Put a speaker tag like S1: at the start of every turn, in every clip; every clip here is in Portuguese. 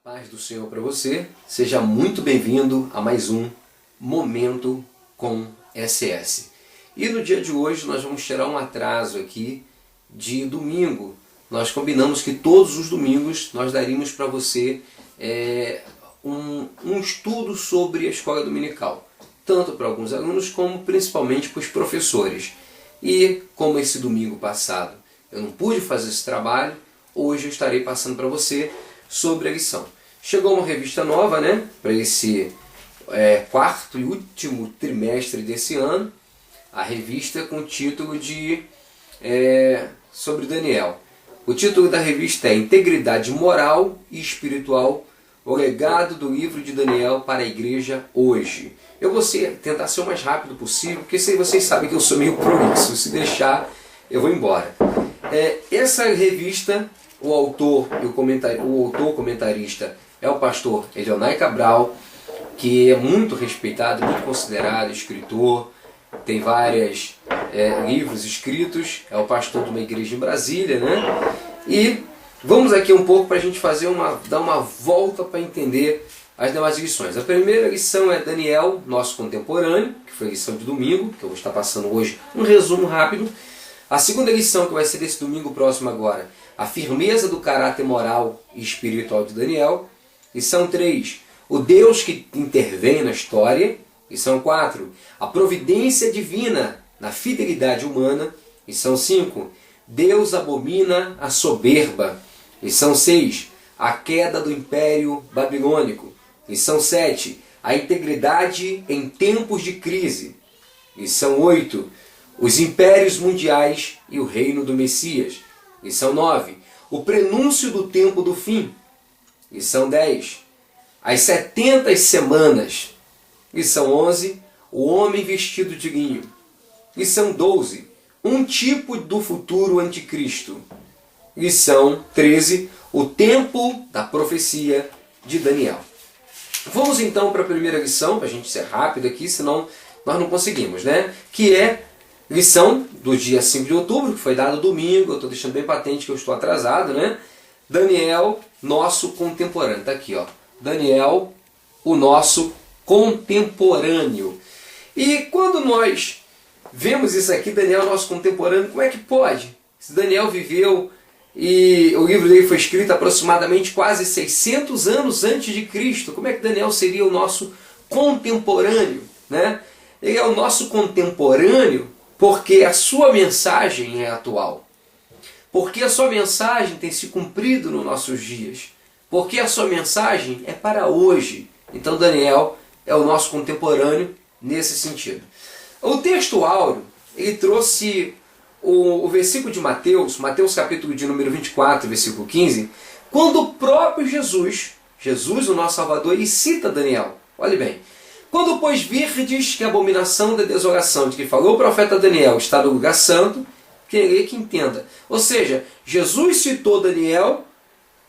S1: Paz do Senhor para você, seja muito bem-vindo a mais um Momento com SS. E no dia de hoje nós vamos tirar um atraso aqui de domingo. Nós combinamos que todos os domingos nós daríamos para você um estudo sobre a escola dominical, tanto para alguns alunos como principalmente para os professores. E como esse domingo passado eu não pude fazer esse trabalho, hoje eu estarei passando para você sobre a lição. Chegou uma revista nova, né, para esse quarto e último trimestre desse ano, a revista com o título de sobre Daniel. O título da revista é Integridade Moral e Espiritual, o legado do livro de Daniel para a igreja hoje. Eu vou tentar ser o mais rápido possível, porque vocês sabem que eu sou meio prolixo, se deixar eu vou embora. Essa revista, o autor comentarista é o pastor Elionai Cabral, que é muito respeitado, muito considerado, escritor, tem vários livros escritos, é o pastor de uma igreja em Brasília, né? E vamos aqui um pouco para a gente dar uma volta para entender as demais lições. A primeira lição é Daniel, nosso contemporâneo, que foi a lição de domingo, que eu vou estar passando hoje um resumo rápido. A segunda lição, que vai ser desse domingo próximo agora, a firmeza do caráter moral e espiritual de Daniel. Lição 3, o Deus que intervém na história. Lição 4, a providência divina na fidelidade humana. Lição 5, Deus abomina a soberba. Lição 6, a queda do Império Babilônico. Lição 7, a integridade em tempos de crise. Lição 8, os impérios mundiais e o reino do Messias. Lição 9, o prenúncio do tempo do fim. Lição 10, as 70 semanas. Lição 11, o homem vestido de linho. Lição 12, um tipo do futuro anticristo. Lição 13, o tempo da profecia de Daniel. Vamos então para a primeira lição, para a gente ser rápido aqui, senão nós não conseguimos, né? Que é lição do dia 5 de outubro, que foi dado domingo. Eu estou deixando bem patente que eu estou atrasado, né? Daniel, nosso contemporâneo. Está aqui, ó. Daniel, o nosso contemporâneo. E quando nós vemos isso aqui, Daniel, nosso contemporâneo, como é que pode? Se Daniel viveu e o livro dele foi escrito aproximadamente quase 600 anos antes de Cristo, como é que Daniel seria o nosso contemporâneo, né? Ele é o nosso contemporâneo porque a sua mensagem é atual. Porque a sua mensagem tem se cumprido nos nossos dias. Porque a sua mensagem é para hoje. Então Daniel é o nosso contemporâneo nesse sentido. O texto áureo, ele trouxe o versículo de Mateus, Mateus capítulo de número 24, versículo 15, quando o próprio Jesus, o nosso Salvador, ele cita Daniel. Olhe bem. Quando, pois, virdes que a abominação da desolação de que falou o profeta Daniel está no lugar santo, quem lê que entenda. Ou seja, Jesus citou Daniel,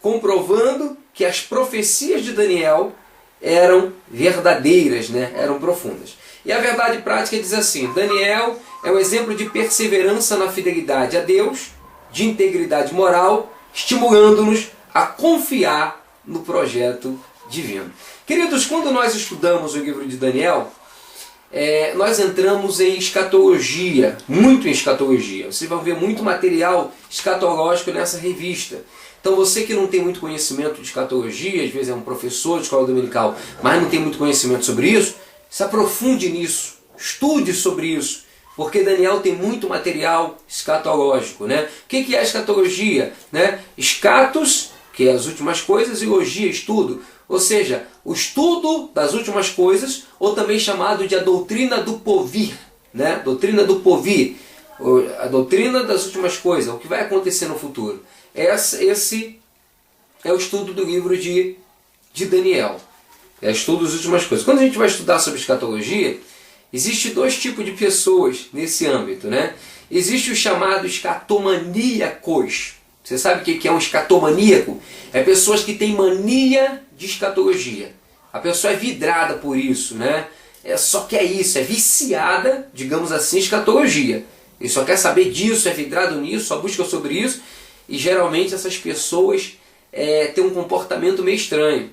S1: comprovando que as profecias de Daniel eram verdadeiras, né? Eram profundas. E a verdade prática diz assim: Daniel é um exemplo de perseverança na fidelidade a Deus, de integridade moral, estimulando-nos a confiar no projeto divino. Queridos, quando nós estudamos o livro de Daniel, nós entramos em escatologia, muito em escatologia. Vocês vão ver muito material escatológico nessa revista. Então você que não tem muito conhecimento de escatologia, às vezes é um professor de escola dominical, mas não tem muito conhecimento sobre isso, se aprofunde nisso, estude sobre isso, porque Daniel tem muito material escatológico, né? O que é a escatologia? Né? Escatos, que é as últimas coisas, e logia, estudo. Ou seja, o estudo das últimas coisas, ou também chamado de a doutrina do porvir, né? Doutrina do porvir, a doutrina das últimas coisas, o que vai acontecer no futuro. Esse é o estudo do livro de Daniel. É o estudo das últimas coisas. Quando a gente vai estudar sobre escatologia, existem dois tipos de pessoas nesse âmbito, né? Existe o chamado escatomaníacos. Você sabe o que é um escatomaníaco? É pessoas que têm mania de escatologia. A pessoa é vidrada por isso, né? Só quer isso, é viciada, digamos assim, em escatologia. Ele só quer saber disso, é vidrado nisso, só busca sobre isso. E geralmente essas pessoas ter um comportamento meio estranho.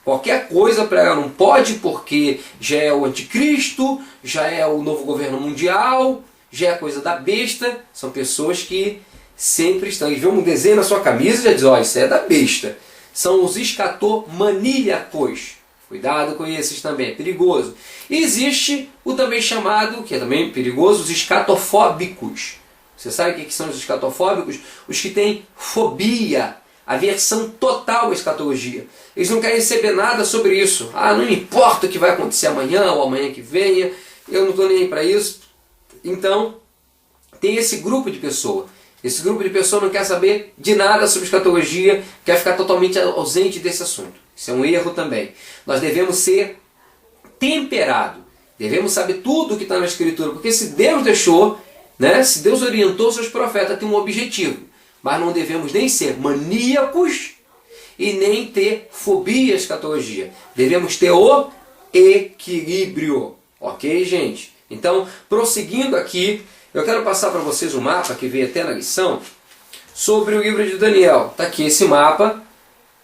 S1: Qualquer coisa para ela não pode, porque já é o anticristo, já é o novo governo mundial, já é a coisa da besta. São pessoas que sempre estão. E vê um desenho na sua camisa e já diz, ó, isso é da besta. São os escatomaníacos. Cuidado com esses também, é perigoso. E existe o também chamado, que é também perigoso, os escatofóbicos. Você sabe o que são os escatofóbicos? Os que têm fobia, aversão total à escatologia. Eles não querem saber nada sobre isso. Ah, não importa o que vai acontecer amanhã ou amanhã que venha, eu não estou nem aí para isso. Então, tem esse grupo de pessoas. Esse grupo de pessoas não quer saber de nada sobre escatologia, quer ficar totalmente ausente desse assunto. Isso é um erro também. Nós devemos ser temperados. Devemos saber tudo o que está na Escritura. Porque se Deus deixou, né, se Deus orientou seus profetas, tem um objetivo. Mas não devemos nem ser maníacos e nem ter fobia à escatologia. Devemos ter o equilíbrio. Ok, gente? Então, prosseguindo aqui, eu quero passar para vocês um mapa que veio até na lição sobre o livro de Daniel. Está aqui esse mapa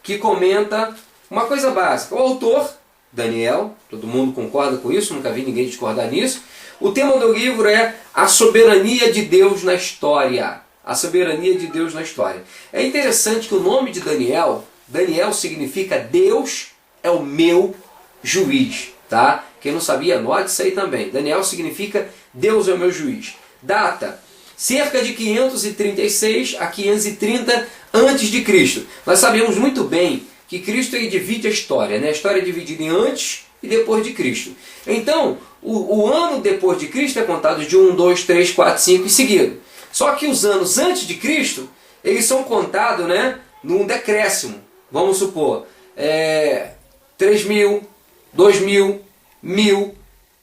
S1: que comenta uma coisa básica. O autor, Daniel, todo mundo concorda com isso, nunca vi ninguém discordar nisso. O tema do livro é a soberania de Deus na história. A soberania de Deus na história. É interessante que o nome de Daniel, Daniel significa Deus é o meu juiz. Tá? Quem não sabia, anote isso aí também. Daniel significa Deus é o meu juiz. Data, cerca de 536 a 530 a.C. Nós sabemos muito bem que Cristo ele divide a história. Né? A história é dividida em antes e depois de Cristo. Então, o ano depois de Cristo é contado de 1, 2, 3, 4, 5 e seguido. Só que os anos antes de Cristo, eles são contados, né, num decréscimo. Vamos supor, 3.000, 2.000, 1.000,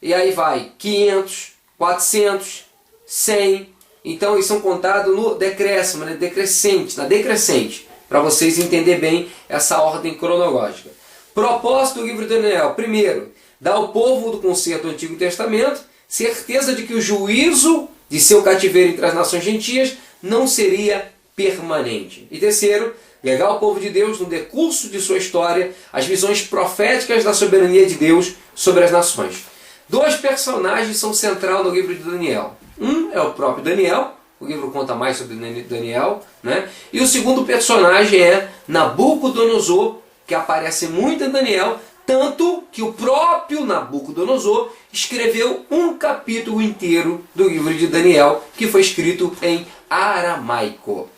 S1: e aí vai, 500, 400, 100. Então eles são contados no decréscimo, né, decrescente, na decrescente, para vocês entenderem bem essa ordem cronológica. Propósito do livro de Daniel. Primeiro, dar ao povo do concerto do Antigo Testamento certeza de que o juízo de seu cativeiro entre as nações gentias não seria permanente. E terceiro, legar ao povo de Deus, no decurso de sua história, as visões proféticas da soberania de Deus sobre as nações. Dois personagens são centrais no livro de Daniel. Um é o próprio Daniel, o livro conta mais sobre Daniel, né? E o segundo personagem é Nabucodonosor, que aparece muito em Daniel, tanto que o próprio Nabucodonosor escreveu um capítulo inteiro do livro de Daniel, que foi escrito em aramaico.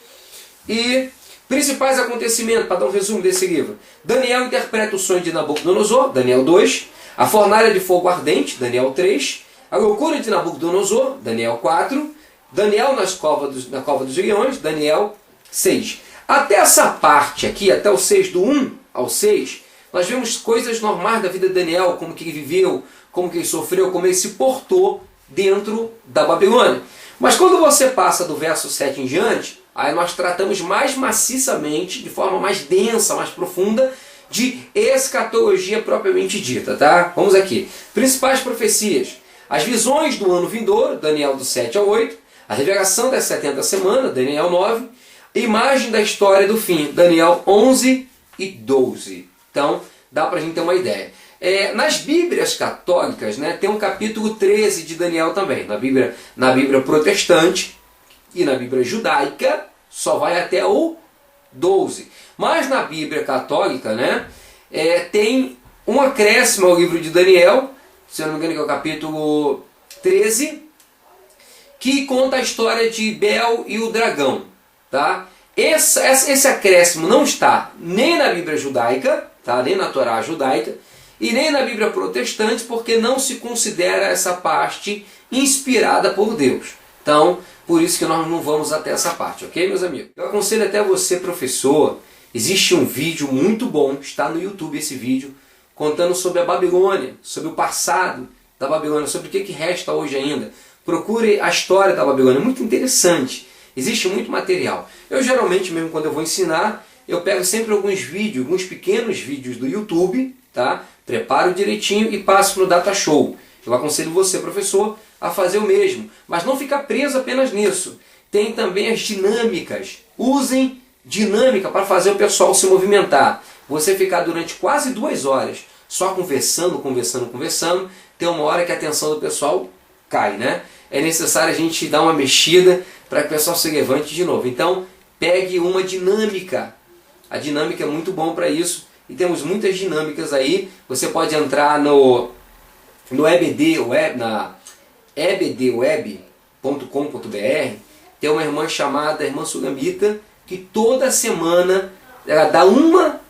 S1: E principais acontecimentos, para dar um resumo desse livro. Daniel interpreta o sonho de Nabucodonosor, Daniel 2. A fornalha de fogo ardente, Daniel 3. A loucura de Nabucodonosor, Daniel 4. Daniel na cova dos leões, Daniel 6. Até essa parte aqui, até o 6, do 1 ao 6, nós vemos coisas normais da vida de Daniel, como que ele viveu, como que ele sofreu, como ele se portou dentro da Babilônia. Mas quando você passa do verso 7 em diante, aí nós tratamos mais maciçamente, de forma mais densa, mais profunda, de escatologia propriamente dita. Tá? Vamos aqui. Principais profecias. As visões do ano vindouro, Daniel do 7 ao 8. A revelação das 70 semanas, Daniel 9. Imagem da história do fim, Daniel 11 e 12. Então, dá para a gente ter uma ideia. Nas Bíblias católicas, né, tem um capítulo 13 de Daniel também. Na Bíblia protestante e na Bíblia judaica, só vai até o 12. Mas na Bíblia católica, né, tem um acréscimo ao livro de Daniel, se eu não me engano que é o capítulo 13, que conta a história de Bel e o dragão. Tá? Esse acréscimo não está nem na Bíblia judaica, tá? Nem na Torá judaica, e nem na Bíblia protestante, porque não se considera essa parte inspirada por Deus. Então, por isso que nós não vamos até essa parte, ok, meus amigos? Eu aconselho até você, professor, existe um vídeo muito bom, está no YouTube esse vídeo, contando sobre a Babilônia, sobre o passado da Babilônia, sobre o que resta hoje ainda. Procure a história da Babilônia, é muito interessante. Existe muito material. Eu geralmente, mesmo quando eu vou ensinar, eu pego sempre alguns vídeos, alguns pequenos vídeos do YouTube, tá? Preparo direitinho e passo no Data Show. Eu aconselho você, professor, a fazer o mesmo. Mas não ficar preso apenas nisso. Tem também as dinâmicas. Usem dinâmica para fazer o pessoal se movimentar. Você ficar durante quase 2 horas só conversando, tem uma hora que a atenção do pessoal cai, né? É necessário a gente dar uma mexida para que o pessoal se levante de novo. Então, pegue uma dinâmica. A dinâmica é muito bom para isso. E temos muitas dinâmicas aí. Você pode entrar no EBD Web, na ebdweb.com.br. Tem uma irmã chamada Irmã Sulamita, que toda semana ela dá uma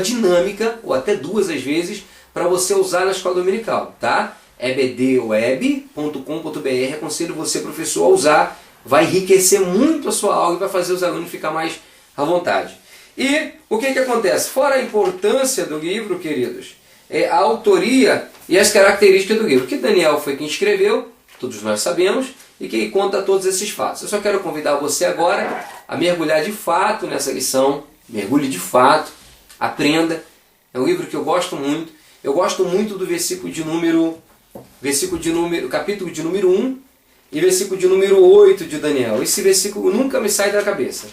S1: dinâmica, ou até 2 às vezes, para você usar na escola dominical, tá? ebdweb.com.br. Aconselho você, professor, a usar. Vai enriquecer muito a sua aula e vai fazer os alunos ficar mais à vontade. E o que acontece? Fora a importância do livro, queridos, a autoria e as características do livro. Que Daniel foi quem escreveu, todos nós sabemos, e que conta todos esses fatos. Eu só quero convidar você agora a mergulhar de fato nessa lição. Mergulhe de fato, aprenda. É um livro que eu gosto muito. Eu gosto muito do capítulo de número 1 e versículo de número 8 de Daniel. Esse versículo nunca me sai da cabeça.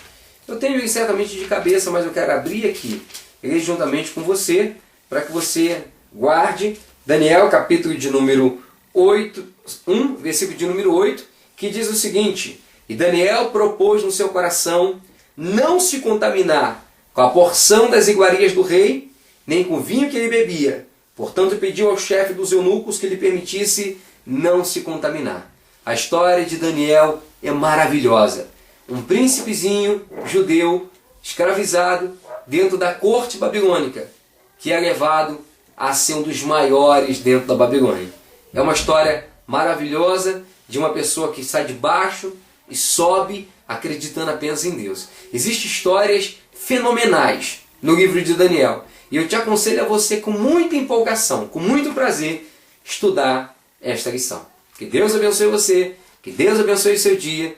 S1: Eu tenho ele certamente de cabeça, mas eu quero abrir aqui, ele juntamente com você, para que você guarde. Daniel, capítulo de número 8, 1, versículo de número 8, que diz o seguinte: E Daniel propôs no seu coração não se contaminar com a porção das iguarias do rei, nem com o vinho que ele bebia. Portanto, pediu ao chefe dos eunucos que lhe permitisse não se contaminar. A história de Daniel é maravilhosa. Um príncipezinho judeu, escravizado, dentro da corte babilônica, que é levado a ser um dos maiores dentro da Babilônia. É uma história maravilhosa de uma pessoa que sai de baixo e sobe acreditando apenas em Deus. Existem histórias fenomenais no livro de Daniel. E eu te aconselho a você, com muita empolgação, com muito prazer, estudar esta lição. Que Deus abençoe você, que Deus abençoe o seu dia.